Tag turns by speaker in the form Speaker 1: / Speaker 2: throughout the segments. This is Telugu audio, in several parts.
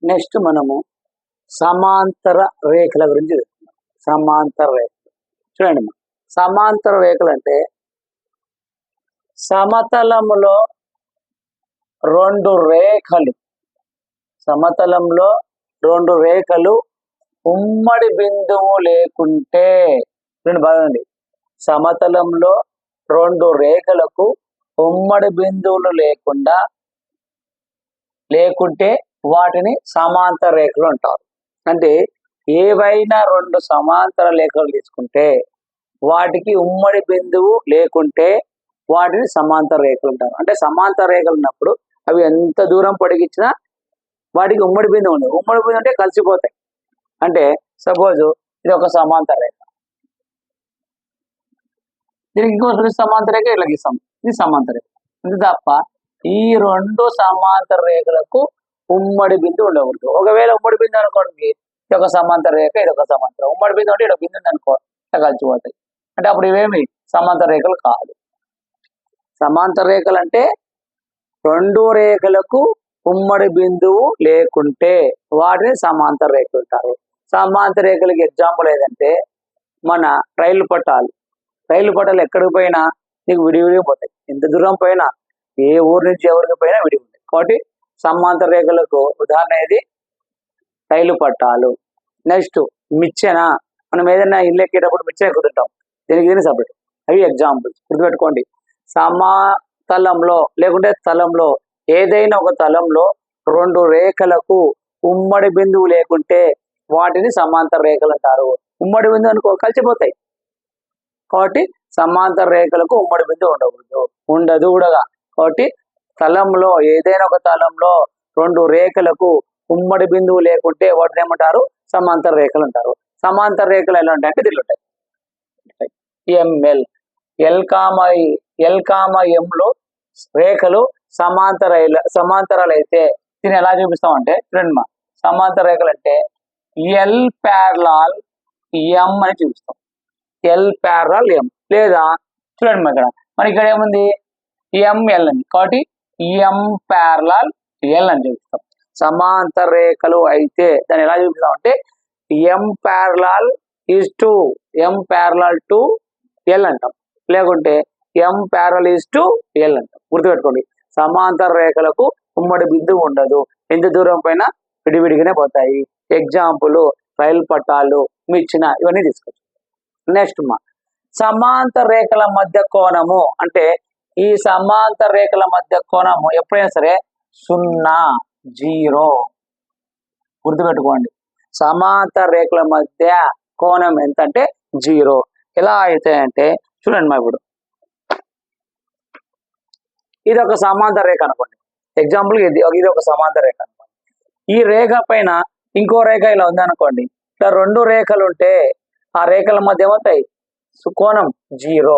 Speaker 1: నెక్స్ట్ మనము సమాంతర రేఖల గురించి చెప్తున్నాం. సమాంతర రేఖలు చూడండి, సమాంతర రేఖలు అంటే సమతలములో రెండు రేఖలు, సమతలంలో రెండు రేఖలు ఉమ్మడి బిందువు లేకుంటే, చూడండి బాగుంది, సమతలంలో రెండు రేఖలకు ఉమ్మడి బిందువులు లేకుంటే వాటిని సమాంతర రేఖలు అంటారు. అంటే ఏవైనా రెండు సమాంతర రేఖలు తీసుకుంటే వాటికి ఉమ్మడి బిందువు లేకుంటే వాటిని సమాంతర రేఖలు అంటారు. అంటే సమాంతర రేఖలు ఉన్నప్పుడు అవి ఎంత దూరం పొడిగించినా వాటికి ఉమ్మడి బిందువు ఉండదు. ఉమ్మడి బిందువు అంటే కలిసిపోతాయి. అంటే సపోజ్ ఇది ఒక సమాంతర రేఖ, దీనికి ఇంకో సమాంతర రేఖ ఇట్లా గీస్తాం, ఇది సమాంతర రేఖ. ఇది తప్ప ఈ రెండు సమాంతర రేఖలకు ఉమ్మడి బిందువు ఉండకూడదు. ఒకవేళ ఉమ్మడి బిందువు అనుకోండి, ఇది ఒక సమాంతర రేఖ, ఇది ఒక సమాంతర, ఉమ్మడి బిందువు అంటే ఇక్కడ బిందువు అనుకో కలిసిపోతాయి. అంటే అప్పుడు ఇవేమి సమాంతర రేఖలు కాదు. సమాంతర రేఖలు అంటే రెండు రేఖలకు ఉమ్మడి బిందువు లేకుంటే వాటిని సమాంతర రేఖలు అంటారు. సమాంతర రేఖలకి ఎగ్జాంపుల్ ఏదంటే మన రైలు పట్టాలు. రైలు పట్టాలు ఎక్కడికి పోయినా నీకు విడివిడిగా పోతాయి. ఎంత దూరం పోయినా, ఏ ఊరు నుంచి ఎవరికి పోయినా విడి ఉంటాయి. కాబట్టి సమాంతర రేఖలకు ఉదాహరణ ఏది? రైలు పట్టాలు. నెక్స్ట్ మిచ్చెన, మనం ఏదైనా ఇల్లు ఎక్కేటప్పుడు మిచ్చెన ఎక్కుతుంటాం, దీనికి సపరేట్. అవి ఎగ్జాంపుల్స్ గుర్తుపెట్టుకోండి. సమాతలంలో లేకుంటే తలంలో, ఏదైనా ఒక తలంలో రెండు రేఖలకు ఉమ్మడి బిందువు లేకుంటే వాటిని సమాంతర రేఖలు అంటారు. ఉమ్మడి బిందువు అనుకో కలిసిపోతాయి. కాబట్టి సమాంతర రేఖలకు ఉమ్మడి బిందువు ఉండదు కూడా. కాబట్టి తలంలో, ఏదైనా ఒక తలంలో రెండు రేఖలకు ఉమ్మడి బిందువు లేకుంటే వాటిని ఏమంటారు? సమాంతర రేఖలు అంటారు. సమాంతర రేఖలు ఎలా ఉంటాయి అంటే దీనిలో ఉంటాయి. ఎంఎల్, ఎల్, ఎంలు రేఖలు సమాంతరాలు అయితే దీన్ని ఎలా చూపిస్తామంటే చూడండి, సమాంతర రేఖలు అంటే ఎల్ ప్యారలాల్ ఎం అని చూపిస్తాం. ఎల్ ప్యారలాల్ ఎం, లేదా చూడండి ఇక్కడ మనకి ఇక్కడ ఏముంది? ఎంఎల్ అని, కాబట్టి ఎం ప్యారలాల్ ఎల్ అని చూపిస్తాం. సమాంతర రేఖలు అయితే దాన్ని ఎలా చూపిస్తాం అంటే M parallel is to M parallel to L అంటాం, లేకుంటే M parallel is to L అంటాం. గుర్తుపెట్టుకోండి, సమాంతర రేఖలకు ఉమ్మడి బిందువు ఉండదు. ఎంత దూరం పైన విడివిడిగానే పోతాయి. ఎగ్జాంపుల్ రైలు పట్టాలు, మిచ్చిన, ఇవన్నీ తీసుకోవచ్చు. నెక్స్ట్ సమాంతర రేఖల మధ్య కోణము అంటే ఈ సమాంతర రేఖల మధ్య కోణము ఎప్పుడైనా సరే 0 గుర్తుపెట్టుకోండి. సమాంతర రేఖల మధ్య కోణం ఎంత అంటే 0. ఎలా అయితే అంటే చూడండి, ఇప్పుడు ఇది ఒక సమాంతర రేఖ అనుకోండి. ఎగ్జాంపుల్ ఇది ఒక సమాంతర రేఖ అనుకోండి. ఈ రేఖ పైన ఇంకో రేఖ ఇలా ఉంది అనుకోండి. ఇట్లా రెండు రేఖలు ఉంటే ఆ రేఖల మధ్య ఏమవుతాయి? కోణం 0.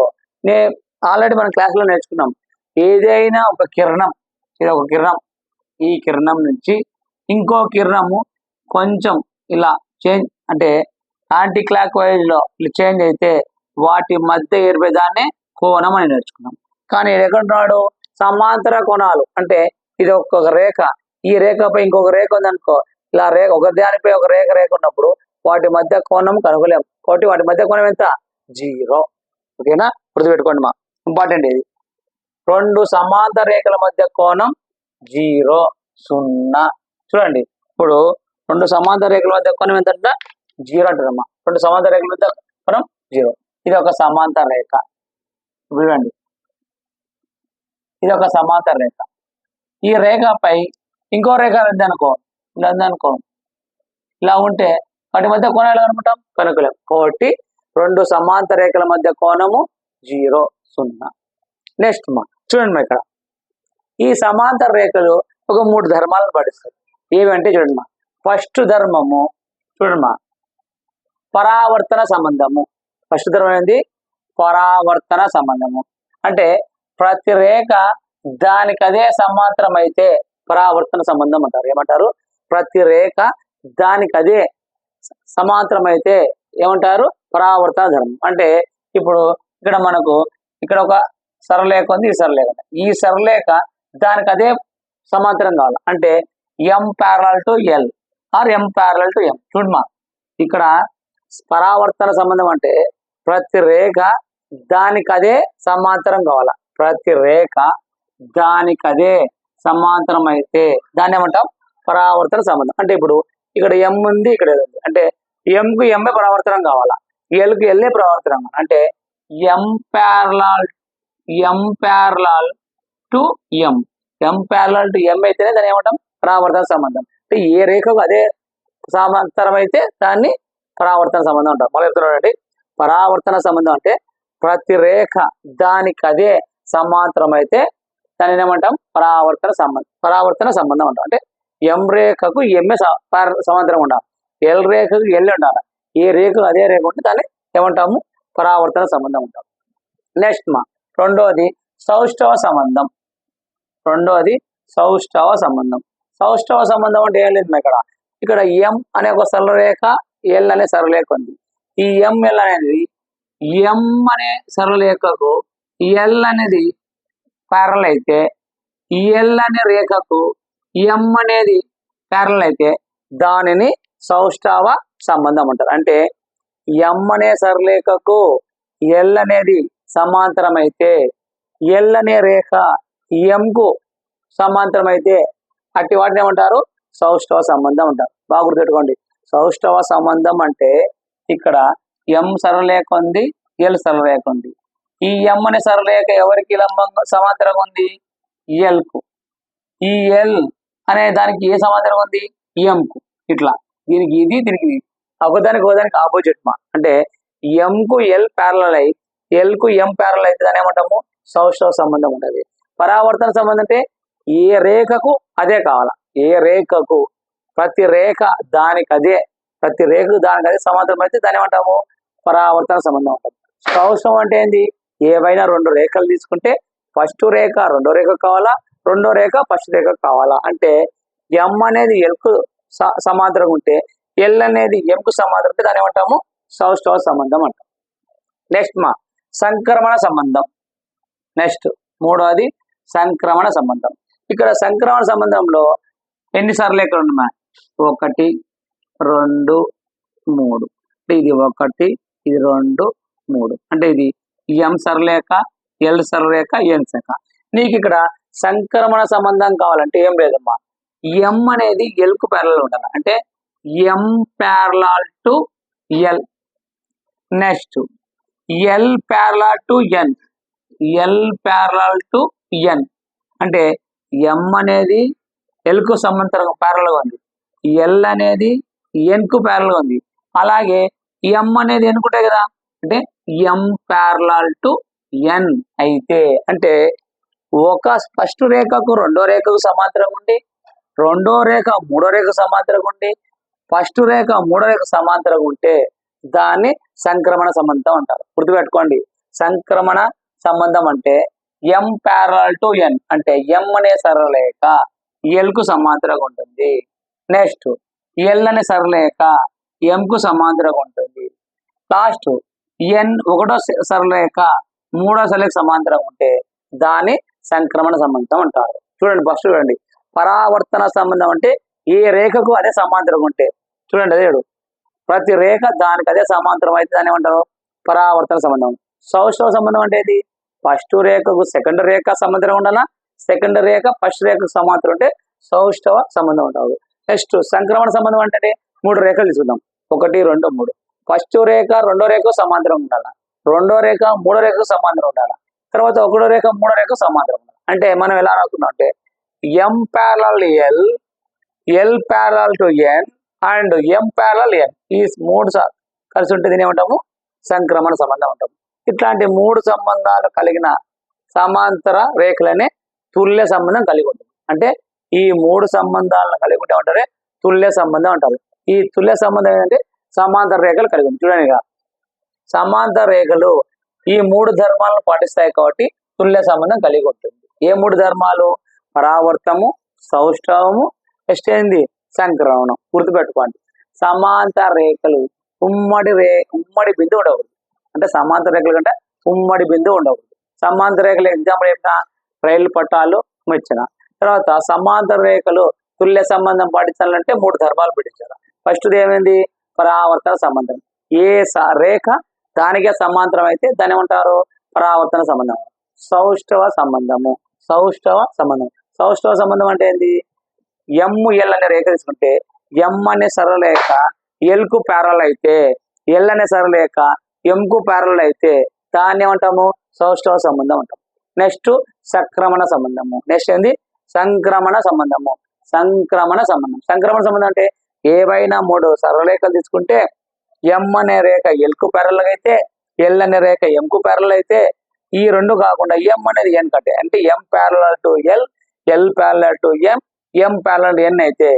Speaker 1: ఆల్రెడీ మనం క్లాస్లో నేర్చుకున్నాం. ఏదైనా ఒక కిరణం, ఇది ఒక కిరణం, ఈ కిరణం నుంచి ఇంకో కిరణము కొంచెం ఇలా చేంజ్ అంటే యాంటీ క్లాక్ వైజ్ లో చేంజ్ అయితే వాటి మధ్య ఏర్పేదాన్నే కోణం అని నేర్చుకున్నాం. కానీ ఎక్కడున్నాడు? సమాంతర కోణాలు అంటే ఇది ఒక్కొక్క రేఖ, ఈ రేఖపై ఇంకొక రేఖ ఉందనుకో, ఇలా రేఖ ఒక దానిపై ఒక రేఖ ఉన్నప్పుడు వాటి మధ్య కోణం కనుగొలేం. కాబట్టి వాటి మధ్య కోణం ఎంత? 0. ఓకేనా? గుర్తుపెట్టుకోండి, ఇంపార్టెంట్ ఇది. రెండు సమాంతర రేఖల మధ్య కోణం 0. చూడండి, ఇప్పుడు రెండు సమాంతర రేఖల మధ్య కోణం ఎంత? 0 అంటారమ్మా. రెండు సమాంతర రేఖల మధ్య కోణం 0. ఇది ఒక సమాంతర రేఖ. చూడండి, ఇది ఒక సమాంతర రేఖ. ఈ రేఖపై ఇంకో రేఖ ఉందనుకో, ఇలా ఉందనుకో, ఇలా ఉంటే వాటి మధ్య కోణం ఎలా అనుకుంటాం? కనుకలేం. కాబట్టి రెండు సమాంతర రేఖల మధ్య కోణము 0. నెక్స్ట్ చూడండి, ఇక్కడ ఈ సమాంతర రేఖలు ఒక 3 ధర్మాలను పాటిస్తాయి. ఏవంటే చూడండి, ఫస్ట్ ధర్మము చూడండి, పరావర్తన సంబంధము. ఫస్ట్ ధర్మం ఏంది? పరావర్తన సంబంధము. అంటే ప్రతి రేఖ దానికి అదే సమాంతరం అయితే పరావర్తన సంబంధం అంటారు. ఏమంటారు? ప్రతి రేఖ దానికి అదే సమాంతరం అయితే ఏమంటారు? పరావర్తన ధర్మం. అంటే ఇప్పుడు ఇక్కడ మనకు ఇక్కడ ఒక సరళరేఖ ఉంది, ఈ సరళరేఖ, ఈ సరళరేఖ దానికి అదే సమాంతరం కావాలి. అంటే M parallel to L are M parallel to M. చూడమా, ఇక్కడ పరావర్తన సంబంధం అంటే ప్రతి రేఖ దానికదే సమాంతరం కావాల. ప్రతి రేఖ దానికదే సమాంతరం అయితే దాన్ని ఏమంటాం? పరావర్తన సంబంధం. అంటే ఇప్పుడు ఇక్కడ ఎం ఉంది, ఇక్కడ L ఉంది, అంటే ఎంకు ఎంఏ పరావర్తనం కావాలా, ఎల్కు ఎల్ఏ పరావర్తనం కావాలి. అంటే M parallel to M, M parallel to M అయితేనే దాన్ని ఏమంటాం? పరావర్తన సంబంధం. అంటే ఏ రేఖకు అదే సమాంతరం అయితే దాన్ని పరావర్తన సంబంధం అంటారు. మళ్ళీ చెప్తున్నాడు, పరావర్తన సంబంధం అంటే ప్రతి రేఖ దానికి అదే సమాంతరం అయితే దాన్ని ఏమంటాం? పరావర్తన సంబంధం. పరావర్తన సంబంధం అంటాం. అంటే ఎం రేఖకు ఎంఏ సమాంతరం ఉండాలి, ఎల్ రేఖకు ఎల్ ఉండాలి. ఏ రేఖకు అదే రేఖ ఉంటే దాన్ని ఏమంటాము? పరావర్తన సంబంధం ఉంటాం. నెక్స్ట్ రెండోది సౌష్ఠవ సంబంధం. సౌష్ఠవ సంబంధం. సౌష్ఠవ సంబంధం అంటే ఏం లేదు ఇక్కడ ఎం అనే ఒక సరళరేఖ, ఎల్ అనే సరళరేఖ ఉంది. ఈ ఎంఎల్ అనేది ఎం అనే సరళరేఖకు ఎల్ అనేది ప్యారలల్ అయితే, ఎల్ అనే రేఖకు ఎం అనేది ప్యారలల్ అయితే దానిని సౌష్ఠవ సంబంధం అంటారు. అంటే ఎం అనే సరళరేఖకు ఎల్ అనేది సమాంతరం అయితే, ఎల్ అనే రేఖ ఎంకు సమాంతరం అయితే అట్టి వాటిని ఏమంటారు? సౌష్ఠవ సంబంధం అంటారు. బాగా గుర్తుపెట్టుకోండి, సౌష్ఠవ సంబంధం అంటే ఇక్కడ ఎం సరళరేఖ ఉంది, ఎల్ సరళరేఖ ఉంది. ఈ ఎం అనే సరళరేఖ ఎవరికి లంబంగా సమాంతరంగా ఉంది? ఎల్కు. ఈ ఎల్ అనే దానికి ఏ సమాంతరం ఉంది? ఎంకు. ఇట్లా దీనికి ఇది, దీనికి ఇది, ఒకదానికి ఆపోజిట్ అంటే ఎంకు ఎల్ ప్యారలల్ అయి ఎల్కు ఎం ప్యారలల్ అయితే దాని ఏమంటాము? సౌష్ఠవ సంబంధం ఉంటుంది. పరావర్తన సంబంధం అంటే ఏ రేఖకు అదే కావాలా, ఏ రేఖకు ప్రతి రేఖ దానికి అదే సమాంతరం అయితే దాని ఏమంటాము? పరావర్తన సంబంధం ఉంటుంది. సౌష్ఠవం అంటే ఏంది? ఏవైనా రెండు రేఖలు తీసుకుంటే ఫస్ట్ రేఖ రెండో రేఖ కావాలా, రెండో రేఖ ఫస్ట్ రేఖ కావాలా. అంటే ఎం అనేది ఎల్కు సమాంతరం ఉంటే, ఎల్ అనేది ఎంకు సమాంతరం ఉంటే దాని ఏమంటాము? సౌష్ఠవ సంబంధం అంటాం. నెక్స్ట్ సంక్రమణ సంబంధం. నెక్స్ట్ మూడవది సంక్రమణ సంబంధం. ఇక్కడ సంక్రమణ సంబంధంలో ఎన్ని సరళరేఖలు ఉన్నాయి? 1, 2, 3. ఇది 1, ఇది 2, 3. అంటే ఇది ఎం సరళరేఖ, ఎల్ సరళరేఖ, ఎన్ రేఖ. నీకు ఇక్కడ సంక్రమణ సంబంధం కావాలంటే ఏం లేదమ్మా, ఎం అనేది ఎల్కు ప్యారలల్ ఉండాలి. అంటే M parallel to L. Next L parallel to N, L parallel to N. అంటే ఎం అనేది ఎల్కు సమాంతరంగా ప్యారలల్గా ఉంది, ఎల్ అనేది ఎన్కు ప్యారలల్గా ఉంది. అలాగే ఎం అనేది ఎన్నుకుంటాయి కదా, అంటే ఎం ప్యారలల్ టు ఎన్ అయితే, అంటే ఒక ఫస్ట్ రేఖకు రెండో రేఖకు సమాంతరంగా ఉండి, రెండో రేఖ మూడో రేఖ సమాంతరంగా ఉండి, ఫస్ట్ రేఖ మూడో రేఖ సమాంతరంగా ఉంటే దాన్ని సంక్రమణ సంబంధం అంటారు. గుర్తుపెట్టుకోండి, సంక్రమణ సంబంధం అంటే ఎం ప్యారలల్ టు ఎన్, అంటే ఎం అనే సరళరేఖ ఎల్కు సమాంతరంగా ఉంటుంది. నెక్స్ట్ ఎల్ అనే సరళరేఖ ఎంకు సమాంతరంగా ఉంటుంది. లాస్ట్ ఎన్ ఒకటో సరళరేఖ మూడో సరళరేఖ సమాంతరంగా ఉంటే దాన్ని సంక్రమణ సంబంధం అంటారు. చూడండి, ఫస్ట్ చూడండి, పరావర్తన సంబంధం అంటే ఏ రేఖకు అదే సమాంతరంగా ఉంటే, చూడండి అదే ప్రతి రేఖ దానికి అదే సమాంతరం అయితే దాన్ని ఏమంటారు? పరావర్తన సంబంధం. సౌష్ఠవ సంబంధం అంటే ఇది ఫస్ట్ రేఖకు సెకండ్ రేఖ సమాంతరం ఉండాలా, సెకండ్ రేఖ ఫస్ట్ రేఖకు సమాంతరం ఉంటే సౌష్ఠవ సంబంధం ఉంటుంది. నెక్స్ట్ సంక్రమణ సంబంధం అంటే 3 రేఖలు తీసుకుందాం, 1, 2, 3. ఫస్ట్ రేఖ రెండో రేఖకు సమాంతరం ఉండాలా, రెండో రేఖ మూడో రేఖకు సమాంతరం ఉండాలా, తర్వాత ఒకటో రేఖ మూడో రేఖకు సమాంతరం ఉండాలి. అంటే మనం ఎలా రాసుకున్నాం అంటే M parallel L, L parallel to N and M parallel N. ఈ 3 కలిసి ఉంటే దీని ఏమంటాము? సంక్రమణ సంబంధం అంటాము. ఇట్లాంటి 3 సంబంధాలు కలిగిన సమాంతర రేఖలనే తుల్య సంబంధం కలిగి ఉంటుంది. అంటే ఈ 3 సంబంధాలను కలిగి ఉంటే అంటారే తుల్య సంబంధం అంటారు. ఈ తుల్య సంబంధం ఏంటంటే సమాంతర రేఖలు కలిగి ఉంటుంది. చూడండి, సమాంతర రేఖలు ఈ 3 ధర్మాలను పాటిస్తాయి కాబట్టి తుల్య సంబంధం కలిగి ఉంటుంది. ఏ 3 ధర్మాలు? పరావర్తము, సౌష్ఠవము, నెక్స్ట్ ఏంది? సంక్రమణం. గుర్తుపెట్టుకోండి, సమాంతర రేఖలు ఉమ్మడి బిందువు ఉండకూడదు. అంటే సమాంతర రేఖలు కంటే ఉమ్మడి బిందువు ఉండకూడదు. సమాంతర రేఖలు ఎగ్జాంపుల్ చెప్పిన రైలు పట్టాలు మెచ్చిన తర్వాత, సమాంతర రేఖలు తుల్య సంబంధం పాటించాలంటే 3 ధర్మాలు పెట్టించారు. ఫస్ట్ది ఏమైంది? పరావర్తన సంబంధం. ఏ రేఖ దానికే సమాంతరం అయితే దాన్ని ఏమంటారు? పరావర్తన సంబంధం. సౌష్ఠవ సంబంధము. సౌష్ఠవ సంబంధం. సౌష్ఠవ సంబంధం అంటే ఏంది? ML అనే రేఖ తీసుకుంటే M అనే సరళరేఖ L కు ప్యారల్ అయితే, L అనే సరళరేఖ M కు ప్యారల్ అయితే దాన్ని ఏమంటాము? సౌష్ఠవ సంబంధం అంటాం. నెక్స్ట్ సంక్రమణ సంబంధము. నెక్స్ట్ ఏంది? సంక్రమణ సంబంధము. సంక్రమణ సంబంధం. సంక్రమణ సంబంధం అంటే ఏవైనా 3 సరళరేఖలు తీసుకుంటే M అనే రేఖ L కు ప్యారల్ అయితే, L అనే రేఖ M కు ప్యారల్ అయితే, ఈ 2 కాకుండా M అనేది N కట్టే అంటే M parallel to L, L parallel to M, M parallel N అయితే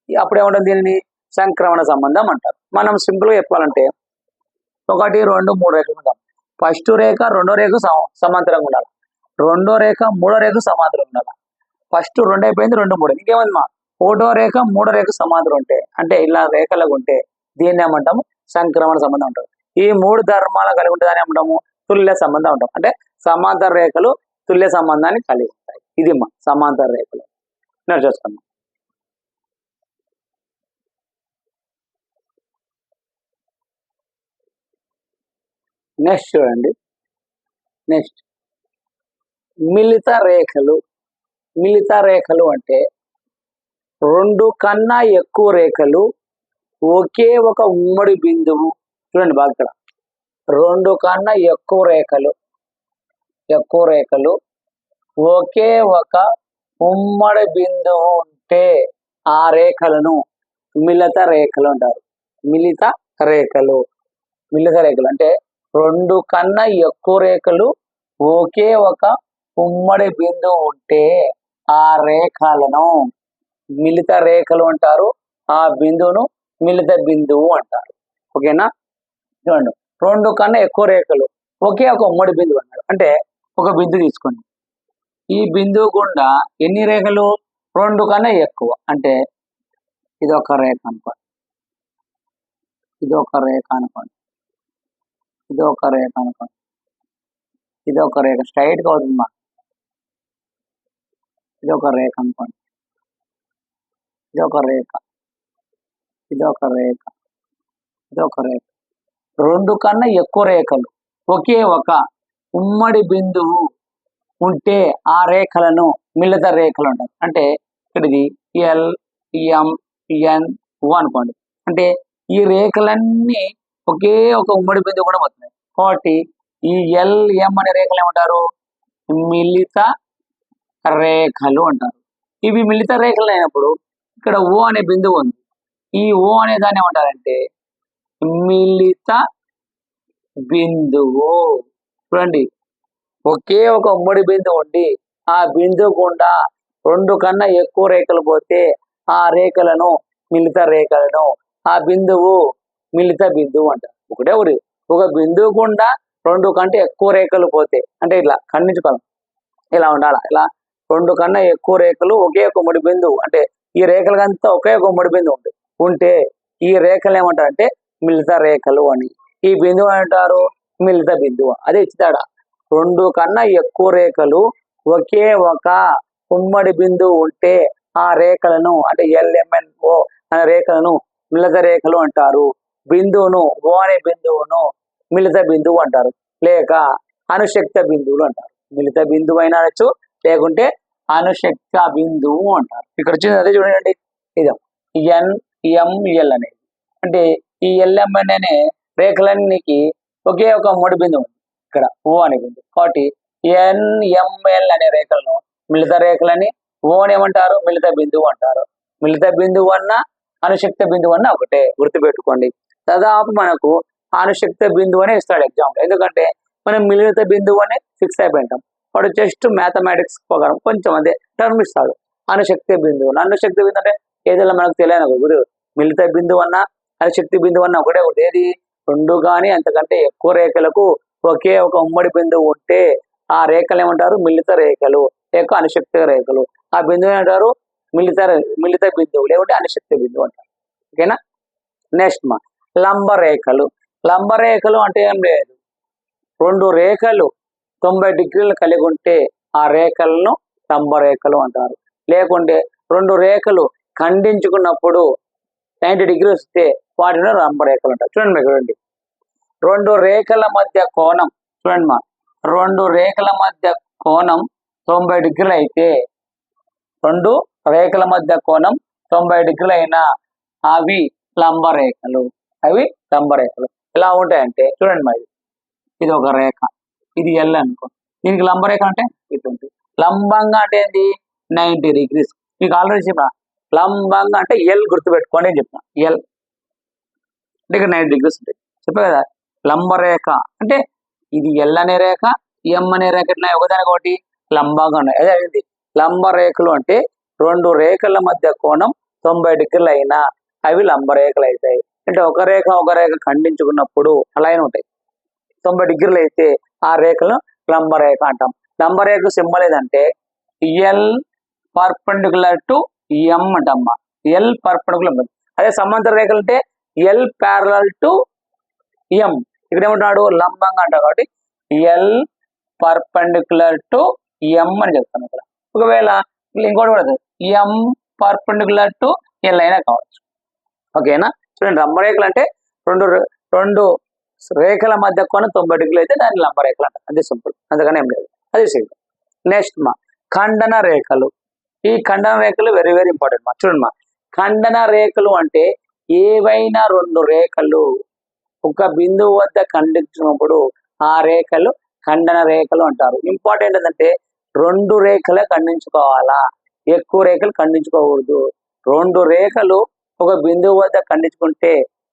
Speaker 1: అప్పుడు ఏమంటుంది? దీనిని సంక్రమణ సంబంధం అంటారు. మనం సింపుల్గా చెప్పాలంటే 1, 2, 3 రేఖలు ఉంటాం. ఫస్ట్ రేఖ 2వ రేఖ సమాంతరంగా ఉండాలి. 2వ రేఖ 3వ రేఖ సమాంతరంగా ఉండాలి. ఫస్ట్ 2 అయిపోయింది, 2, 3 ఇంకేమైంది మా 1వ రేఖ 3వ రేఖ సమాంతరం ఉంటే అంటే ఇలా రేఖలకు ఉంటే దీన్ని ఏమంటాము? సంక్రమణ సంబంధం అంటారు. ఈ 3 ధర్మాలు కలిగి ఉంటే దాన్ని ఏమంటాము? తుల్య సంబంధం అంటాం. అంటే సమాంతర రేఖలు తుల్య సంబంధాన్ని కలిగి ఉంటాయి. ఇది మా సమాంతర రేఖలు నేర్చేసుకున్నాం. నెక్స్ట్ చూడండి. నెక్స్ట్ మిలిత రేఖలు. మిలిత రేఖలు అంటే 2 కన్నా ఎక్కువ రేఖలు ఒకే ఒక ఉమ్మడి బిందువు. చూడండి బాగా ఇక్కడ 2 కన్నా ఎక్కువ రేఖలు ఒకే ఒక ఉమ్మడి బిందువు ఉంటే ఆ రేఖలను మిలిత రేఖలు అంటారు. మిలిత రేఖలు. మిలిత రేఖలు అంటే 2 కన్నా ఎక్కువ రేఖలు ఒకే ఒక ఉమ్మడి బిందువు ఉంటే ఆ రేఖలను మిలిత రేఖలు అంటారు. ఆ బిందువును మిలిత బిందువు అంటారు. ఓకేనా? చూడండి 2 కన్నా ఎక్కువ రేఖలు ఒకే ఒక ఉమ్మడి బిందువు అన్నాడు. అంటే ఒక బిందువు తీసుకోండి. ఈ బిందువు గుండా ఎన్ని రేఖలు? 2 కన్నా ఎక్కువ. అంటే ఇది ఒక రేఖ అనుకోండి, ఇది ఒక రేఖ అనుకోండి, ఇది ఒక రేఖ అనుకోండి, ఇది ఒక రేఖ స్ట్రైట్గా అవుతుందా? ఇది ఒక రేఖ అనుకోండి, ఇది ఒక రేఖ, ఇది ఒక రేఖ, ఇది ఒక రేఖ. 2 కన్నా ఎక్కువ రేఖలు ఒకే ఒక ఉమ్మడి బిందువు ఉంటే ఆ రేఖలను మిలిత రేఖలు అంటారు. అంటే ఇక్కడిది L, M, N, O అనుకోండి. అంటే ఈ రేఖలన్నీ ఒకే ఒక ఉమ్మడి బిందువు కూడా పోతున్నాయి. కాబట్టి ఈ L, M అనే రేఖలు ఏమంటారు? మిలిత రేఖలు అంటారు. ఇవి మిలిత రేఖలు అయినప్పుడు ఇక్కడ O అనే బిందువు ఉంది. ఈ O అనే దాన్ని ఏమంటారంటే మిలిత బిందువు. చూడండి ఒకే ఒక ఉమ్మడి బిందువు ఉండి ఆ బిందువు గుండా 2 కన్నా ఎక్కువ రేఖలు పోతే ఆ రేఖలను మిలిత రేఖలను, ఆ బిందువు మిలిత బిందువు అంటారు. ఒక బిందువు గుండా 2 కంటే ఎక్కువ రేఖలు పోతే అంటే ఇట్లా ఖండించుకోవాలి, ఇలా ఉండాలి. ఇలా 2 కన్నా ఎక్కువ రేఖలు ఒకే ఒక ఉమ్మడి బిందువు అంటే ఈ రేఖలకంతా ఒకే ఒక ఉమ్మడి బిందువు ఉంటే ఈ రేఖలు ఏమంటారంటే మిలిత రేఖలు అని. ఈ బిందువు అంటారు మిలిత బిందువు. అదే ఇచ్చాడా 2 కన్నా ఎక్కువ రేఖలు ఒకే ఒక ఉమ్మడి బిందువు ఉంటే ఆ రేఖలను అంటే LMNO అనే రేఖలను మిలిత రేఖలు అంటారు. బిందువును O అనే బిందువును మిలిత బిందువు అంటారు, లేక అనుశక్త బిందువులు అంటారు. మిలిత బిందువు అయినా అనొచ్చు, లేకుంటే అనుశక్త బిందువు అంటారు. ఇక్కడ వచ్చింది అదే చూడండి. ఇది NML అనేది అంటే ఈ LMN అనే రేఖలన్నికి ఒకే ఒక ఉమ్మడి బిందువు ఉంది ఇక్కడ O అనే బిందువు. కాబట్టి NML అనే రేఖలను మిలిత రేఖలని, O అని ఏమంటారు? మిలిత బిందువు అంటారు. మిలిత బిందువు అన్న అనుశక్త బిందువు అన్న ఒకటే, గుర్తుపెట్టుకోండి. దాదాపు మనకు అనుశక్త బిందువు అనే ఇస్తాడు ఎగ్జామ్. ఎందుకంటే మనం మిలిత బిందువు అనే ఫిక్స్ అయిపోయింటాం. వాడు జస్ట్ మ్యాథమెటిక్స్ ప్రకారం కొంచెం అదే టర్మ్ ఇస్తాడు అనుశక్తి బిందువు. అనుశక్తి బిందువు అంటే ఏదైనా మనకు తెలియదు. మిలిత బిందువు అన్న అనుశక్తి బిందువు అన్న ఒకటే. ఏది 2 కానీ అంతకంటే ఎక్కువ రేఖలకు ఒకే ఒక ఉమ్మడి బిందువు ఉంటే ఆ రేఖలు ఏమంటారు? మిలిత రేఖలు, లేక అనుశక్తి రేఖలు. ఆ బిందువు ఏమంటారు? మిలిత బిందువు, లేకుంటే అనుశక్తి బిందువు అంటారు. ఓకేనా? నెక్స్ట్ లంబ రేఖలు. లంబ రేఖలు అంటే ఏం లేదు, 2 రేఖలు 90 డిగ్రీలు కలిగి ఉంటే ఆ రేఖలను లంబ రేఖలు అంటారు. లేకుంటే 2 రేఖలు ఖండించుకున్నప్పుడు 90 డిగ్రీస్ వస్తే వాటిలో లంబరేఖలు ఉంటాయి. చూడండి మీకు చూడండి, రెండు రేఖల మధ్య కోణం చూడండి మా, రెండు రేఖల మధ్య కోణం 90 డిగ్రీలు అయితే, రెండు రేఖల మధ్య కోణం 90 డిగ్రీలు అయినా అవి లంబరేఖలు. అవి లంబరేఖలు ఎలా ఉంటాయంటే చూడండి మరి, ఇది ఒక రేఖ, ఇది ఎల్ అనుకో, దీనికి లంబరేఖ అంటే ఇటువంటి. లంబంగా అంటే ఏంటి? 90 డిగ్రీస్. మీకు ఆల్రెడీ చెప్పిన లంబంగా అంటే ఎల్ గుర్తుపెట్టుకోండి అని చెప్పిన. ఎల్ అంటే ఇక్కడ 90 డిగ్రీస్ ఉంటాయి చెప్పే కదా. లంబరేఖ అంటే ఇది ఎల్ అనే రేఖ, ఎం అనే రేఖ ఇట్లా ఒకదానికి ఒకటి లంబంగా ఉన్నాయి. అదే అయింది లంబరేఖలు అంటే రెండు రేఖల మధ్య కోణం 90 డిగ్రీలు అయినా అవి లంబరేఖలు అవుతాయి. అంటే ఒక రేఖ ఖండించుకున్నప్పుడు అలానే ఉంటాయి. 90 డిగ్రీలు అయితే ఆ రేఖను లంబరేఖ అంటాం. లంబరేఖ సింబల్ ఏదంటే ఎల్ పర్పెండిక్యులర్ టు ఎం అంటమ్మా. L perpendicular. అదే సమాంతర రేఖలు అంటే ఎల్ ప్యారలల్ టు ఎం. ఇక్కడ ఏమంటున్నాడు? లంబంగా అంటారు కాబట్టి ఎల్ పర్పెండిక్యులర్ టు ఎం అని చెప్తాను ఇక్కడ. ఒకవేళ ఇంకోటి కూడా ఎం పర్పెండిక్యులర్ టు ఎల్ అయినా కావచ్చు. ఓకేనా? చూడండి, లంబరేఖలు అంటే రెండు రేఖల మధ్య కోణం 90 డిగ్రీలు అయితే దాన్ని లంబరేఖలు అంటారు. అది సింపుల్, అందుకని ఏం లేదు, అది సింపుల్. నెక్స్ట్ మా ఖండన రేఖలు. ఈ ఖండన రేఖలు వెరీ వెరీ ఇంపార్టెంట్ మా. చూడండి మా, ఖండన రేఖలు అంటే ఏవైనా రెండు రేఖలు ఒక బిందువు వద్ద ఖండించినప్పుడు ఆ రేఖలు ఖండన రేఖలు అంటారు. ఇంపార్టెంట్ ఏంటంటే రెండు రేఖలే ఖండించుకోవాలా, ఎక్కువ రేఖలు ఖండించుకోకూడదు. రెండు రేఖలు ఒక బిందువు వద్ద ఖండించుకుంటే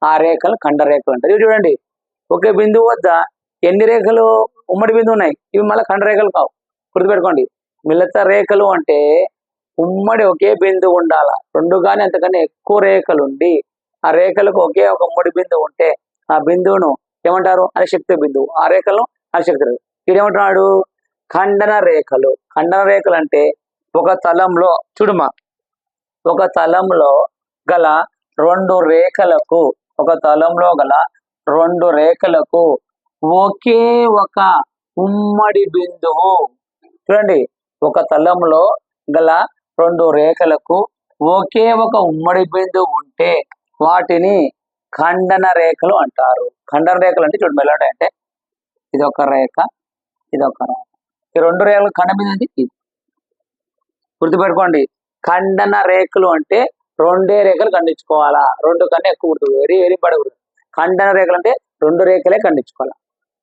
Speaker 1: ఆ రేఖలు ఖండ రేఖలు అంటారు. ఇవి చూడండి, ఒకే బిందువు వద్ద ఎన్ని రేఖలు ఉమ్మడి బిందువు ఉన్నాయి, ఇవి మళ్ళీ ఖండ రేఖలు కావు. గుర్తుపెట్టుకోండి, మిగతా రేఖలు అంటే ఉమ్మడి ఒకే బిందువు ఉండాల. రెండు కానీ అంతకన్నా ఎక్కువ రేఖలు ఉండి ఆ రేఖలకు ఒకే ఒక ఉమ్మడి బిందువు ఉంటే ఆ బిందువును ఏమంటారు? అనిశక్తి బిందువు. ఆ రేఖలను అనిశక్తి రేఖలు. ఇదేమంటున్నాడు? ఖండన రేఖలు. ఖండన రేఖలు అంటే ఒక తలంలో చూడుమా, ఒక తలంలో గల రెండు రేఖలకు, ఒక తలంలో గల రెండు రేఖలకు ఒకే ఒక ఉమ్మడి బిందువు. చూడండి, ఒక తలంలో గల రెండు రేఖలకు ఒకే ఒక ఉమ్మడి బిందువు ఉంటే వాటిని ఖండన రేఖలు అంటారు. ఖండన రేఖలు అంటే చూడండి ఎలా ఉంటాయంటే ఇది ఒక రేఖ, ఇది ఒక రేఖ, ఈ రెండు రేఖలు ఖండం మీద ఇది. గుర్తుపెట్టుకోండి, ఖండన రేఖలు అంటే రెండే రేఖలు ఖండించుకోవాలా, రెండు కన్నా ఎక్కువ ఉంటుంది. వెరీ వెరీ పడకూడదు. ఖండన రేఖలు అంటే రెండు రేఖలే ఖండించుకోవాలి,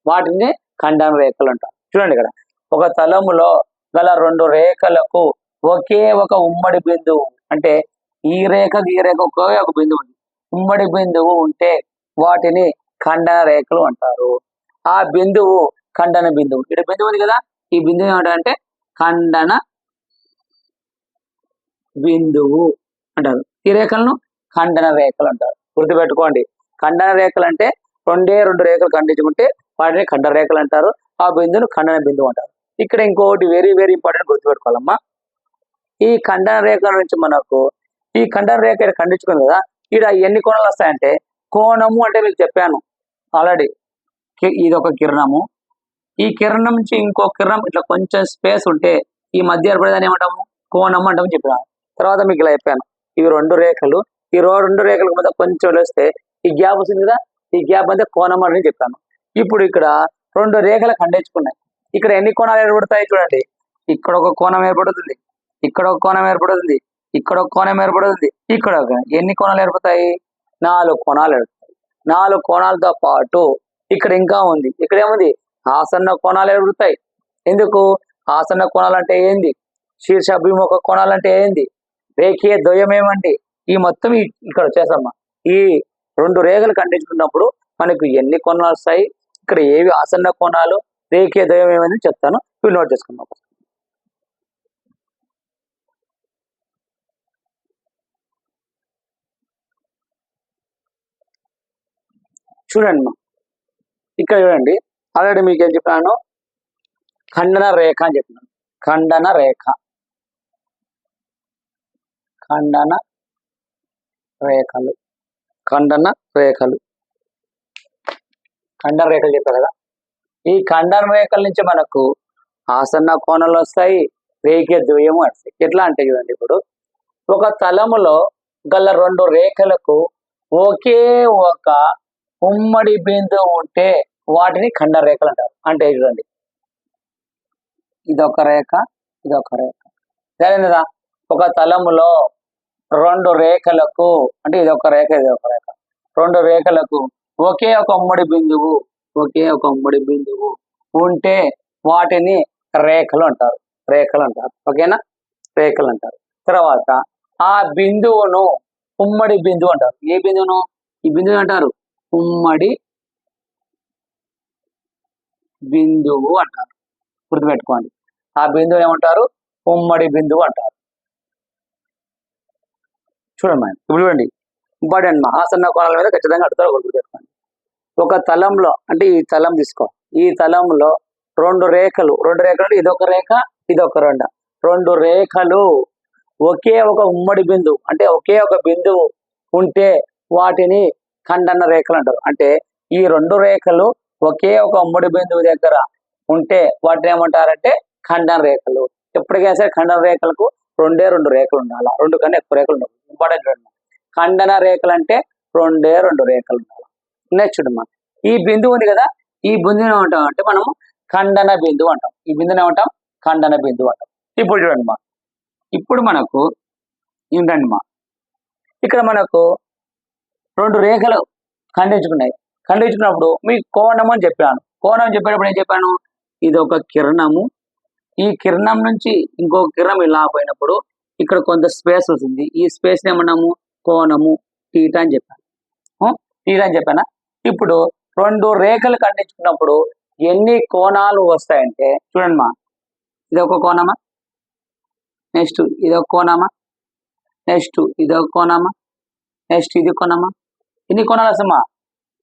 Speaker 1: వాటిని ఖండన రేఖలు అంటారు. చూడండి, ఇక్కడ ఒక తలములో గల రెండు రేఖలకు ఒకే ఒక ఉమ్మడి బిందువు అంటే ఈ రేఖకు ఈ రేఖ ఒకే ఒక బిందువు ఉంది, ఉమ్మడి బిందువు ఉంటే వాటిని ఖండన రేఖలు అంటారు. ఆ బిందువు ఖండన బిందువు. ఇక్కడ బిందువు ఉంది కదా, ఈ బిందువు ఏమంటారంటే ఖండన బిందువు అంటారు. ఈ రేఖలను ఖండన రేఖలు అంటారు. గుర్తుపెట్టుకోండి, ఖండన రేఖలు అంటే రెండు రేఖలు ఖండించుకుంటే వాటిని ఖండన రేఖలు అంటారు. ఆ బిందువును ఖండన బిందువు అంటారు. ఇక్కడ ఇంకోటి వెరీ వెరీ ఇంపార్టెంట్ గుర్తుపెట్టుకోవాలమ్మా. ఈ ఖండన రేఖ నుంచి మనకు ఈ ఖండన రేఖ ఖండించుకుంది కదా, ఇక్కడ ఎన్ని కోణాలు వస్తాయంటే, కోణము అంటే మీకు చెప్పాను ఆల్రెడీ, ఇది ఒక కిరణము, ఈ కిరణం నుంచి ఇంకో కిరణం ఇట్లా కొంచెం స్పేస్ ఉంటే ఈ మధ్య ఏర్పడేదాన్ని ఏమంటాము? కోణము అంటాము చెప్పాను. తర్వాత మీకు ఇలా చెప్పాను, ఇవి రెండు రేఖలు, ఈ రెండు రేఖలకు మధ్య కొంచెం వస్తే ఈ గ్యాప్ వస్తుంది కదా, ఈ గ్యాప్ మధ్య కోణం అని చెప్పాను. ఇప్పుడు ఇక్కడ రెండు రేఖలు ఖండించుకున్నాయి, ఇక్కడ ఎన్ని కోణాలు ఏర్పడతాయి చూడండి. ఇక్కడ ఒక కోణం ఏర్పడుతుంది, ఇక్కడ ఒక కోణం ఏర్పడుతుంది, ఇక్కడ ఒక కోణం ఏర్పడుతుంది, ఇక్కడ ఒక. ఎన్ని కోణాలు ఏర్పడతాయి? 4 కోణాలు ఏర్పడతాయి. 4 కోణాలతో పాటు ఇక్కడ ఇంకా ఉంది, ఇక్కడ ఏముంది? ఆసన్న కోణాలు ఏర్పడతాయి. ఎందుకు? ఆసన్న కోణాలు అంటే ఏంది? శీర్షాభిముఖ కోణాలు అంటే ఏంది? రేఖీయ ద్వయం ఏమండి? ఈ మొత్తం ఇక్కడ వచ్చేసమ్మా. ఈ రెండు రేఖలు ఖండించుకున్నప్పుడు మనకు ఎన్ని కోణాలు వస్తాయి, ఇక్కడ ఏవి ఆసన్న కోణాలు, రేఖీయ ద్వయం ఏమని చెప్తాను, ఇవి నోట్ చేసుకుందాం. చూడండి, ఇక్కడ చూడండి, ఆల్రెడీ మీకు ఏం చెప్పాను? ఖండన రేఖ అని చెప్పినాను. ఖండన రేఖ, ఖండన రేఖలు, ఖండన రేఖలు, ఖండన రేఖలు చెప్పారు కదా. ఈ ఖండన రేఖల నుంచి మనకు ఆసన్న కోణాలు వస్తాయి, రేఖీయ ద్వయము వస్తాయి. ఎట్లా అంటే చూడండి, ఇప్పుడు ఒక తలములో గల రెండు రేఖలకు ఒకే ఒక ఉమ్మడి బిందువు ఉంటే వాటిని ఖండ రేఖలు అంటారు. అంటే చూడండి, ఇదొక రేఖ, ఇదొక రేఖ. జరిగిందా? ఒక తలములో రెండు రేఖలకు, అంటే ఇదొక రేఖ, ఇదొక రేఖ, రెండు రేఖలకు ఒకే ఒక ఉమ్మడి బిందువు, ఒకే ఒక ఉమ్మడి బిందువు ఉంటే వాటిని రేఖలు అంటారు. రేఖలు అంటారు. ఓకేనా? రేఖలు అంటారు. తర్వాత ఆ బిందువును ఉమ్మడి బిందువు అంటారు. ఏ బిందువును? ఈ బిందువు అంటారు ఉమ్మడి బిందువు అంటారు. గుర్తుపెట్టుకోండి, ఆ బిందువు ఏమంటారు? ఉమ్మడి బిందువు అంటారు. చూడండి ఇప్పుడు చూడండి, ఇంపార్టెంట్. ఆసన్న కోణాల మీద ఖచ్చితంగా అడుగుతారు. గుర్తుపెట్టుకోండి. ఒక తలంలో, అంటే ఈ తలం తీసుకో, ఈ తలంలో రెండు రేఖలు అంటే ఇదొక రేఖ, ఇదొక రెండు రేఖలు ఒకే ఒక ఉమ్మడి బిందువు, అంటే ఒకే ఒక బిందువు ఉంటే వాటిని ఖండన రేఖలు అంటారు. అంటే ఈ రెండు రేఖలు ఒకే ఒక ఉమ్మడి బిందువు దగ్గర ఉంటే వాటిని ఏమంటారంటే ఖండన రేఖలు. ఎప్పటికైనా సరే ఖండన రేఖలకు రెండు రేఖలు ఉండాలి, రెండు కన్నా ఎక్కువ రేఖలు ఉండాలి. ఇంపార్టెంట్. ఖండన రేఖలు అంటే రెండు రేఖలు ఉండాలి. నెక్స్ట్ చూడమ్మా, ఈ బిందువు ఉంది కదా, ఈ బిందువుని ఏమంటాం అంటే మనం ఖండన బిందువు అంటాం. ఈ బిందువుని ఏమంటాం? ఖండన బిందువు అంటాం. ఇప్పుడు చూడండి మా, ఇప్పుడు మనకు ఏంటండి మా, ఇక్కడ మనకు రెండు రేఖలు ఖండించుకున్నాయి. ఖండించుకున్నప్పుడు మీకు కోణం అని చెప్పాను. కోణం చెప్పేటప్పుడు ఏం చెప్పాను? ఇది ఒక కిరణము, ఈ కిరణం నుంచి ఇంకో కిరణం ఇలా పోయినప్పుడు ఇక్కడ కొంత స్పేస్ వస్తుంది. ఈ స్పేస్ ఏమన్నాము? కోణము టీటా అని చెప్పాను. టీటా అని చెప్పానా? ఇప్పుడు రెండు రేఖలు ఖండించుకున్నప్పుడు ఎన్ని కోణాలు వస్తాయంటే చూడండి మా, ఇదొక కోణమా, నెక్స్ట్ ఇదొక కోణమా, నెక్స్ట్ ఇదొక కోణమా, నెక్స్ట్ ఇది కోణమా. ఎన్ని కోణాలు వస్తామా?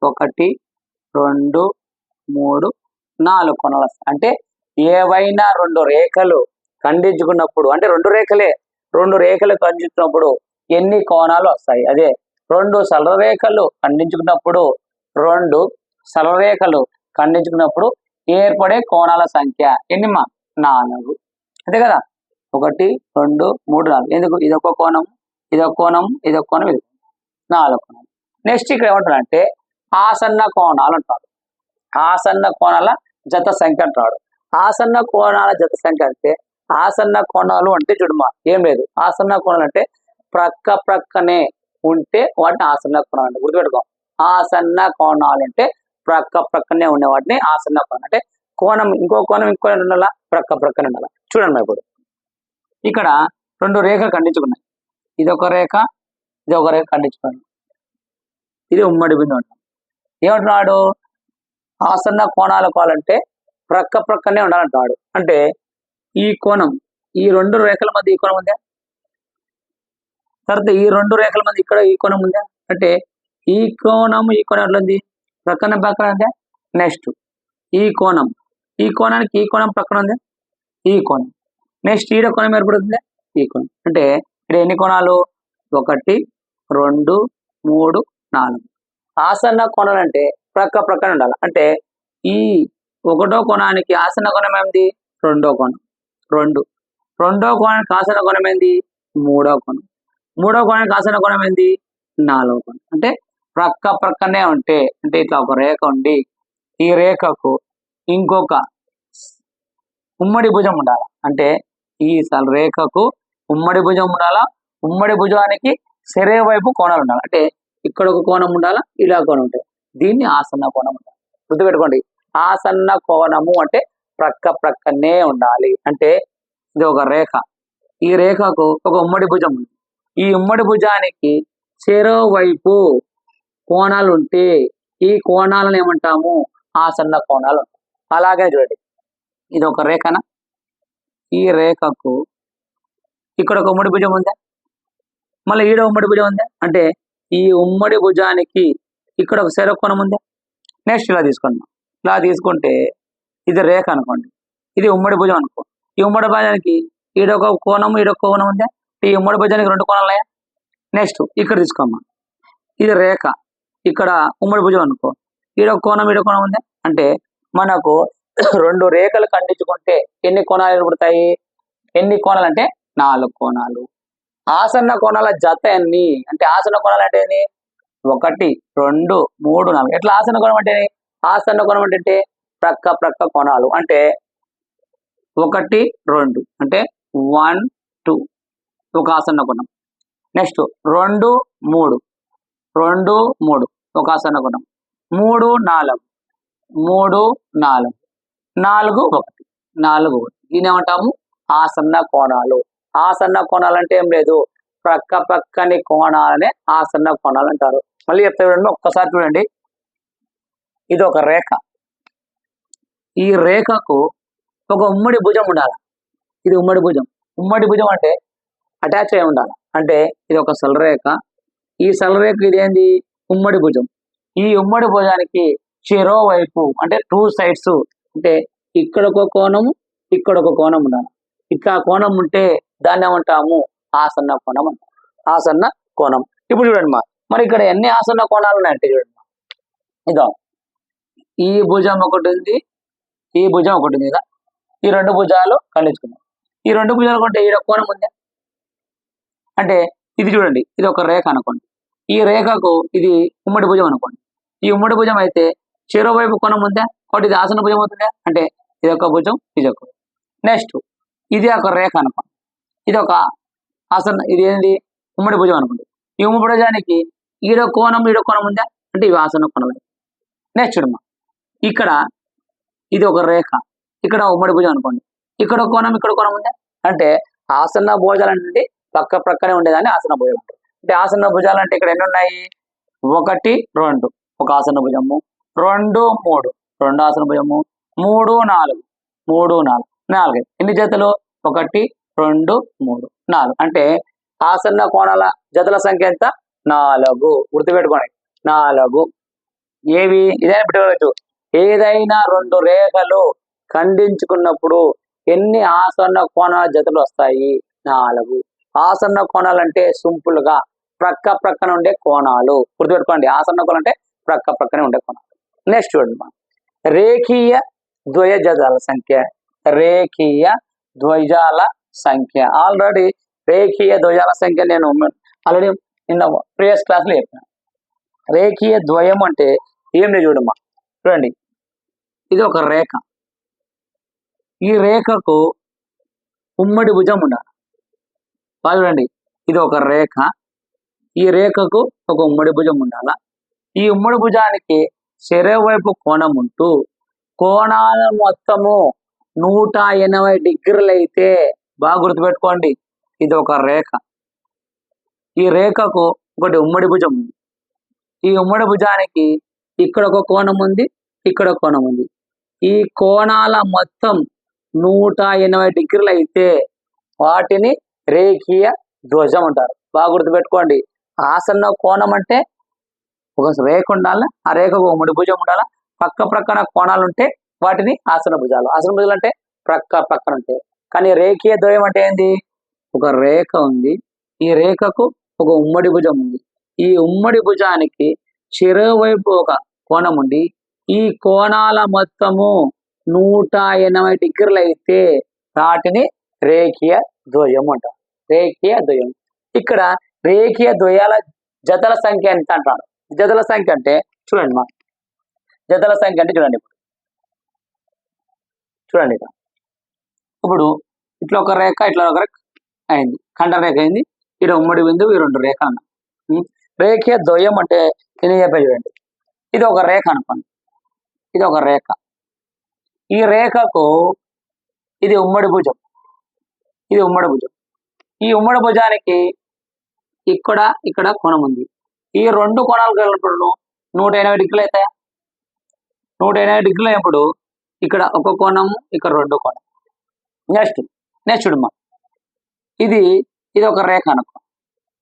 Speaker 1: 1 2 3 4 కోణాలు వస్తాయి. అంటే ఏవైనా రెండు రేఖలు ఖండించుకున్నప్పుడు, అంటే రెండు రేఖలు ఖండించుకున్నప్పుడు ఎన్ని కోణాలు వస్తాయి? అదే రెండు సరళరేఖలు ఖండించుకున్నప్పుడు ఏర్పడే కోణాల సంఖ్య ఎన్నిమా? 4. అంతే కదా? 1 2 3 4. ఎందుకు? ఇదొక కోణం, ఇదొక కోణం, ఇదొక కోణం, ఇది 4 కోణాలు. నెక్స్ట్ ఇక్కడ ఏమంటారంటే ఆసన్న కోణాలు అంటారు. ఆసన్న కోణాల జత సంఖ్య అంటాడు. ఆసన్న కోణాల జత సంఖ్య అంటే, ఆసన్న కోణాలు అంటే చూడమా, ఏం లేదు. ఆసన్న కోణాలు అంటే ప్రక్కనే ఉంటే వాటిని ఆసన్న కోణాలు అంటే. గుర్తుపెట్టుకో, ఆసన్న కోణాలు అంటే ప్రక్కనే ఉండే వాటిని ఆసన్న కోణం అంటే. కోణం ఇంకో కోణం ఉండాలా, ప్రక్కనే ఉండాలా. చూడండి ఇప్పుడు ఇక్కడ రెండు రేఖలు ఖండించుకున్నాయి. ఇదొక రేఖ, ఇదొక రేఖ ఖండించుకున్నాయి. ఇది ఉమ్మడి బిందువు అంటాం. ఏమంటున్నాడు? ఆసన్న కోణాల కోణాలంటే ప్రక్కనే ఉండాలంటున్నాడు. అంటే ఈ కోణం, ఈ రెండు రేఖల మధ్య ఈ కోణం ఉందా? తర్వాత ఈ రెండు రేఖల మధ్య ఇక్కడ ఈ కోణం ఉందా? అంటే ఈ కోణం ఎట్లా ఉంది? ప్రక్కన ఉందా? నెక్స్ట్ ఈ కోణానికి ఈ కోణం ప్రక్కన ఉందా? ఈ కోణం. నెక్స్ట్ ఈడ కోణం ఏర్పడుతుందా? ఈ కోణం. అంటే ఇక్కడ ఎన్ని కోణాలు? 1 2 3 4. ఆసన్న కోణాలు అంటే ప్రక్కన ఉండాలి. అంటే ఈ ఒకటో కోణానికి ఆసన్న కోణం ఏంది? రెండో కోణం. రెండో కోణానికి ఆసన్న కోణం ఏంది? మూడో కోణం. మూడో కోణానికి ఆసన్న కోణం ఏంది? 4వ కోణం. అంటే ప్రక్కనే ఉంటే, అంటే ఇట్లా ఒక రేఖ ఉండి ఈ రేఖకు ఇంకొక ఉమ్మడి భుజం ఉండాలి. అంటే ఈ రేఖకు ఉమ్మడి భుజం ఉండాలా, ఉమ్మడి భుజానికి శరీర వైపు కోణాలు ఉండాలి. అంటే ఇక్కడ ఒక కోణం ఉండాలా, ఇలా కోణం ఉంటాయి. దీన్ని ఆసన్న కోణం అంటారు. గుర్తుపెట్టుకోండి, ఆసన్న కోణము అంటే ప్రక్కనే ఉండాలి. అంటే ఇది ఒక రేఖ, ఈ రేఖకు ఒక ఉమ్మడి భుజం ఉంది. ఈ ఉమ్మడి భుజానికి చెరోవైపు కోణాలు ఉంటే ఈ కోణాలను ఏమంటాము? ఆసన్న కోణాలు ఉంటాయి. అలాగే చూడండి, ఇది ఒక రేఖన, ఈ రేఖకు ఇక్కడ ఒక ఉమ్మడి భుజం ఉందా, మళ్ళీ ఈడ ఉమ్మడి భుజం ఉందా? అంటే ఈ ఉమ్మడి భుజానికి ఇక్కడ ఒక శరీర కోణం ఉందా? నెక్స్ట్ ఇలా తీసుకున్నాం. ఇలా తీసుకుంటే ఇది రేఖ అనుకోండి, ఇది ఉమ్మడి భుజం అనుకో. ఈ ఉమ్మడి భుజానికి ఈడొక కోణం, ఈడొక కోణం ఉందా? ఈ ఉమ్మడి భుజానికి రెండు కోణాలు ఉన్నాయా? నెక్స్ట్ ఇక్కడ తీసుకోమ్మా, ఇది రేఖ, ఇక్కడ ఉమ్మడి భుజం అనుకో, ఈడొక కోణం, ఈడొక కోణం ఉందా? అంటే మనకు రెండు రేఖలు ఖండించుకుంటే ఎన్ని కోణాలు ఏర్పడతాయి? ఎన్ని కోణాలు అంటే 4 కోణాలు. ఆసన్న కోణాల జత ఎన్ని అంటే ఆసన్న కోణాలు అంటే ఏంది 1 2 3 4 ఎట్లా ఆసన్న కోణం అంటే ఆసన్న కోణం అంటే ప్రక్క కోణాలు అంటే 1 2 అంటే 1 2 ఒక ఆసన్న కోణం నెక్స్ట్ 2 3 2 3 ఒక ఆసన్న కోణం 3 4 3 4 4 1 4 1 దీని ఏమంటాము ఆసన్న కోణాలు ఆసన్న కోణాలు అంటే ఏం లేదు పక్కని కోణాలనే ఆసన్న కోణాలు అంటారు మళ్ళీ చెప్తా చూడండి ఒక్కసారి చూడండి ఇది ఒక రేఖ ఈ రేఖకు ఒక ఉమ్మడి భుజం ఉండాలి ఇది ఉమ్మడి భుజం అంటే అటాచ్ అయి ఉండాలి అంటే ఇది ఒక సరళరేఖ ఈ సరళరేఖ ఇది ఏంది ఉమ్మడి భుజం ఈ ఉమ్మడి భుజానికి చెరోవైపు అంటే 2 సైడ్స్ అంటే ఇక్కడ ఒక కోణము ఇక్కడ ఒక కోణం ఉండాలి ఇట్లా కోణం ఉంటే దాన్ని ఏమంటాము ఆసన్న కోణం అంటాం ఆసన్న కోణం ఇప్పుడు చూడండి మరి ఇక్కడ ఎన్ని ఆసన్న కోణాలు ఉన్నాయంటే చూడండి ఇదో ఈ భుజం ఒకటి ఉంది ఈ భుజం ఒకటి ఉంది కదా ఈ 2 భుజాలు ఖండించుకున్నాం ఈ 2 భుజాలు కొంటే ఈడ కోణం ఉంది అంటే ఇది చూడండి ఇది ఒక రేఖ అనుకోండి ఈ రేఖకు ఇది ఉమ్మడి భుజం అనుకోండి ఈ ఉమ్మడి భుజం అయితే చెరోవైపు కోణం ఉందా ఒకటి ఇది ఆసన భుజం అవుతుందా అంటే ఇది ఒక భుజం ఇది ఒక నెక్స్ట్ ఇది ఒక రేఖ అనుకోండి ఇది ఒక ఆసన ఇది ఏంది ఉమ్మడి భుజం అనుకోండి ఈ ఉమ్మడి భుజానికి ఈడ కోణం ఉందా అంటే ఇవి ఆసన కోణం నెక్స్ట్ చూడమ్మా ఇక్కడ ఇది ఒక రేఖ ఇక్కడ ఉమ్మడి భుజం అనుకోండి ఇక్కడ కోణం ఉందా అంటే ఆసన భుజాలు అంటే ప్రక్కనే ఉండేదాన్ని ఆసన భుజం అంటారు అంటే ఆసన భుజాలు అంటే ఇక్కడ ఎన్ని ఉన్నాయి 1 2 ఒక ఆసన భుజము 2 3 2 ఆసన భుజము 3 4 3 4 4 ఎన్ని జతలు 1 2 3 4 అంటే ఆసన్న కోణాల జతల సంఖ్య ఎంత 4 గుర్తుపెట్టుకోండి 4 ఏవి ఇదైనా పెట్టుకోవచ్చు ఏదైనా 2 రేఖలు ఖండించుకున్నప్పుడు ఎన్ని ఆసన్న కోణాల జతలు వస్తాయి 4 ఆసన్న కోణాలు అంటే సింపుల్ గా ప్రక్కన ఉండే కోణాలు గుర్తుపెట్టుకోండి ఆసన్న కోణాలు అంటే ప్రక్కనే ఉండే కోణాలు నెక్స్ట్ చూడండి రేఖీయ ద్వయజాల సంఖ్య రేఖీయ ద్వైజాల సంఖ్య ఆల్రెడీ రేఖీయ ద్వయాల సంఖ్య నేను ఆల్రెడీ నిన్న ప్రీవియస్ క్లాస్లో చెప్పాను రేఖీయ ద్వయం అంటే ఏం లేదు చూడమ్మా చూడండి ఇది ఒక రేఖ ఈ రేఖకు ఉమ్మడి భుజం ఉండాలి చూడండి ఇది ఒక రేఖ ఈ రేఖకు ఒక ఉమ్మడి భుజం ఉండాలా ఈ ఉమ్మడి భుజానికి చెరోవైపు కోణం ఉంటూ కోణాల మొత్తము 180 డిగ్రీలు అయితే బాగా గుర్తుపెట్టుకోండి ఇది ఒక రేఖ ఈ రేఖకు ఒకటి ఉమ్మడి భుజం ఉంది ఈ ఉమ్మడి భుజానికి ఇక్కడ ఒక కోణం ఉంది ఇక్కడ కోణం ఉంది ఈ కోణాల మొత్తం 180 డిగ్రీలు అయితే వాటిని రేఖీయ ధ్వజం అంటారు బాగా గుర్తుపెట్టుకోండి ఆసన్న కోణం అంటే ఒక రేఖ ఉండాలి ఆ రేఖకు ఉమ్మడి భుజం ఉండాలి ప్రక్కన కోణాలు ఉంటే వాటిని ఆసన భుజాలు అంటే ప్రక్కన ఉంటాయి కానీ రేఖీయ ద్వయం అంటే ఏంది ఒక రేఖ ఉంది ఈ రేఖకు ఒక ఉమ్మడి భుజం ఉంది ఈ ఉమ్మడి భుజానికి చెరోవైపు ఒక కోణం ఉండి ఈ కోణాల మొత్తము 180 డిగ్రీలు అయితే వాటిని రేఖీయ ద్వయం అంటారు రేఖీయ ద్వయం ఇక్కడ రేఖీయ ద్వయాల జతల సంఖ్య ఎంత అంటారు జతల సంఖ్య అంటే చూడండి జతల సంఖ్య అంటే చూడండి ఇప్పుడు ఇట్లా ఒక రేఖ ఇట్లా ఒక రేఖ అయింది ఖండ రేఖ అయింది ఇక్కడ ఉమ్మడి బిందువు ఈ 2 రేఖలు అన్న రేఖీయ ద్వయం అంటే నేను చెప్పే చూడండి ఇది ఒక రేఖ అనుకోండి ఇది ఒక రేఖ ఈ రేఖకు ఇది ఉమ్మడి భుజం ఈ ఉమ్మడి భుజానికి ఇక్కడ కోణం ఉంది ఈ 2 కోణాలు కలిపినప్పుడు 180 డిగ్రీలు అవుతాయా 180 డిగ్రీలు అయినప్పుడు ఇక్కడ ఒక కోణము ఇక్కడ 2 కోణం నెక్స్ట్ చూడమ్మా ఇది ఒక రేఖ అనుకో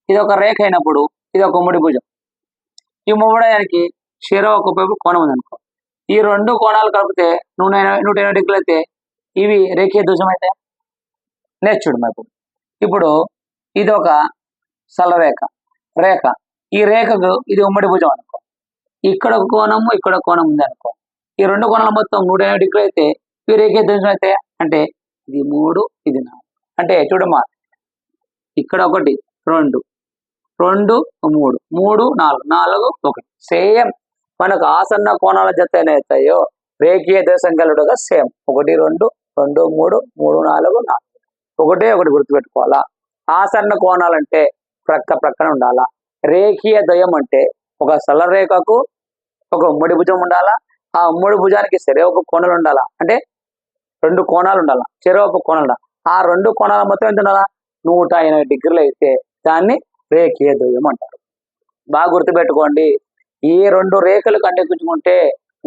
Speaker 1: ఇది ఒక రేఖ అయినప్పుడు ఇది ఒక ఉమ్మడి భుజం ఈ ఉమ్మడికి చెరో ఒక వైపు కోణం ఉంది అనుకో ఈ 2 కోణాలు కలిపితే 180 డిగ్రీలు అయితే ఇవి రేఖీయ ధ్వజం అయితే నెక్స్ట్ చూడమ్మా ఇప్పుడు ఇది ఒక సరళరేఖ ఈ రేఖకు ఇది ఉమ్మడి భుజం అనుకో ఇక్కడ ఒక కోణము ఇక్కడ కోణం ఉంది అనుకో ఈ 2 కోణాల మొత్తం 180 డిగ్రీలు అయితే ఇవి రేఖీయ ధ్వజం అయితే అంటే ఇది 3 ఇది 4 అంటే చూడమ్మా ఇక్కడ ఒకటి రెండు, రెండు మూడు, మూడు నాలుగు, నాలుగు ఒకటి. సేమ్ మనకు ఆసన్న కోణాల జత ఏవైతాయో రేఖీయ ద్వయ సంఖ్యలుగా సేమ్ 1 2 2 3 3 4 4 ఒకటే ఒకటి గుర్తుపెట్టుకోవాలా. ఆసన్న కోణాలంటే ప్రక్క ప్రక్కన ఉండాలా. రేఖీయ ద్వయం అంటే ఒక సరళ రేఖకు ఒక ఉమ్మడి భుజం ఉండాలా. ఆ ఉమ్మడి భుజానికి చెరొక కోణాలు ఉండాలా. అంటే 2 కోణాలు ఉండాలా, చెరొక కోణాలు ఉండాలి. ఆ 2 కోణాల మొత్తం ఎంత ఉండాలా, 180 డిగ్రీలు అయితే దాన్ని రేఖీయ ద్వయం అంటారు. బాగా గుర్తుపెట్టుకోండి. ఈ 2 రేఖలు ఖండించుకుంటే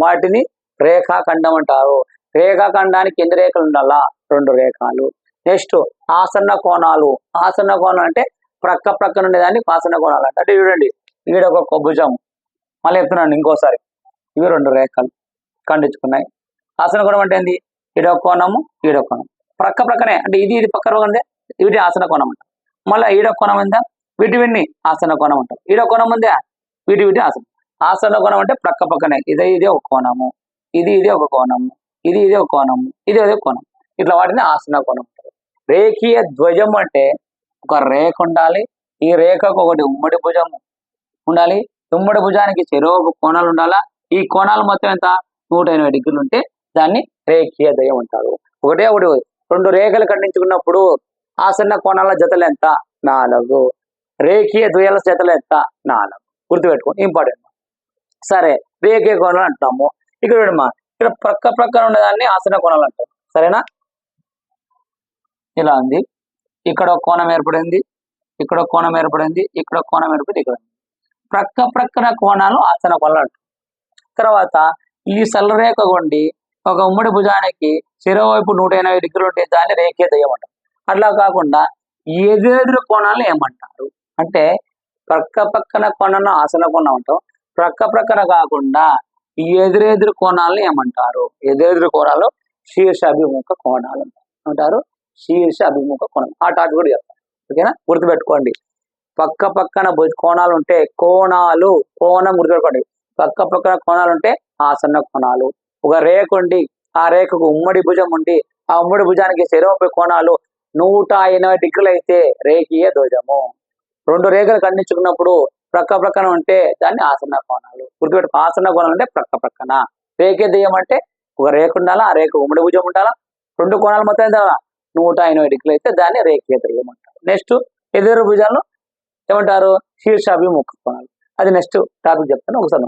Speaker 1: వాటిని రేఖాఖండం అంటారు. రేఖాఖండానికి ఎన్ని రేఖలు ఉండాలా, 2 రేఖలు. నెక్స్ట్ ఆసన్న కోణాలు. ఆసన్న కోణాలు అంటే ప్రక్క ప్రక్కన ఉండేదాన్ని ఆసన్న కోణాలు అంటే. అంటే చూడండి, ఈడ ఒక భుజం, మళ్ళీ చెప్తున్నాను ఇంకోసారి, ఇవి 2 రేఖలు ఖండించుకున్నాయి. ఆసన్న కోణం అంటే ఏంది, ఈడొక కోణము ఈడొక కోణం ప్రక్క ప్రక్కనే, అంటే ఇది ఇది పక్కన ఉందే వీటి ఆసన కోణం అంటారు. మళ్ళీ ఈడొక కోణం ఉందా వీటి విన్ని ఆసన కోణం అంటారు. ఈడొక కోణం ఉందా వీటి వీటి ఆసన కోణం అంటే ప్రక్క పక్కనే, ఇదే ఒక కోణము, ఇది ఒక కోణము, ఇది ఒక కోణము, ఇది ఒక కోణం, ఇట్లా వాటిని ఆసన కోణం అంటారు. రేఖీయ ద్వయం అంటే ఒక రేఖ ఉండాలి. ఈ రేఖకు ఒకటి ఉమ్మడి భుజం ఉండాలి. ఉమ్మడి భుజానికి చెరొక కోణాలు ఉండాలా. ఈ కోణాలు మొత్తం ఎంత, 180 డిగ్రీలు ఉంటే దాన్ని రేఖీయ ద్వయం అంటారు. ఒకటే ఒకటి 2 రేఖలు ఖండించుకున్నప్పుడు ఆసన్న కోణాల జతలు ఎంత, 4. రేఖీయ ద్వయాల జతలు ఎంత, 4. గుర్తుపెట్టుకోండి, ఇంపార్టెంట్. సరే, రేఖీయ కోణాలు అంటాము. ఇక్కడ చూడమ్మా, ఇక్కడ ప్రక్క ప్రక్కన ఉండేదాన్ని ఆసన్న కోణాలు అంటాం. సరేనా, ఇలా ఉంది. ఇక్కడ ఒక కోణం ఏర్పడింది, ఇక్కడ ఒక కోణం ఏర్పడింది, ఇక్కడ ఒక కోణం ఏర్పడింది, ఇక్కడ ప్రక్క ప్రక్కన కోణాలు ఆసన్న కోణాలు అంటాం. తర్వాత ఈ సరళరేఖ కొండి ఒక ఉమ్మడి భుజానికి చెరోవైపు 180 డిగ్రీలు ఉంటే దాన్ని రేఖీయ ద్వయం అంటాం. అట్లా కాకుండా ఎదురెదురు కోణాలను ఏమంటారు అంటే, ప్రక్క పక్కన కోణాలను ఆసన కోణం అంటాం. ప్రక్క ప్రక్కన కాకుండా ఎదురెదురు కోణాలను ఏమంటారు, ఎదురెదురు కోణాలు శీర్ష అభిముఖ కోణాలు అంటారు. శీర్ష అభిముఖ కోణం ఆ టాపిక్ కూడా చెప్తాను. ఓకేనా, గుర్తుపెట్టుకోండి. పక్క పక్కన కోణాలు ఉంటే కోణాలు, కోణం గుర్తుపెట్టుకోండి. పక్క పక్కన కోణాలు ఉంటే ఆసన్న కోణాలు. ఒక రేఖ ఉండి ఆ రేఖకు ఉమ్మడి భుజం ఉండి ఆ ఉమ్మడి భుజానికి చెరొక కోణాలు 180 డిగ్రీలు అయితే రేఖీయ ద్వయము. 2 రేఖలు ఖండించుకున్నప్పుడు ప్రక్క ప్రక్కన ఉంటే దాన్ని ఆసన్న కోణాలు. గుర్తుపెట్టుకో, ఆసన్న కోణాలు అంటే ప్రక్క ప్రక్కన. రేఖీయ ద్వయం అంటే ఒక రేఖ ఉండాలా, ఆ రేఖ ఉమ్మడి భుజం ఉండాలా, 2 కోణాలు మొత్తం ఎంత 180 డిగ్రీలు అయితే దాన్ని రేఖీయ ద్వయం అంటారు. నెక్స్ట్ ఎదురు భుజాలను ఏమంటారు, శీర్షాభిముఖ కోణాలు. అది నెక్స్ట్ టాపిక్ చెప్తాను, ఒకసారి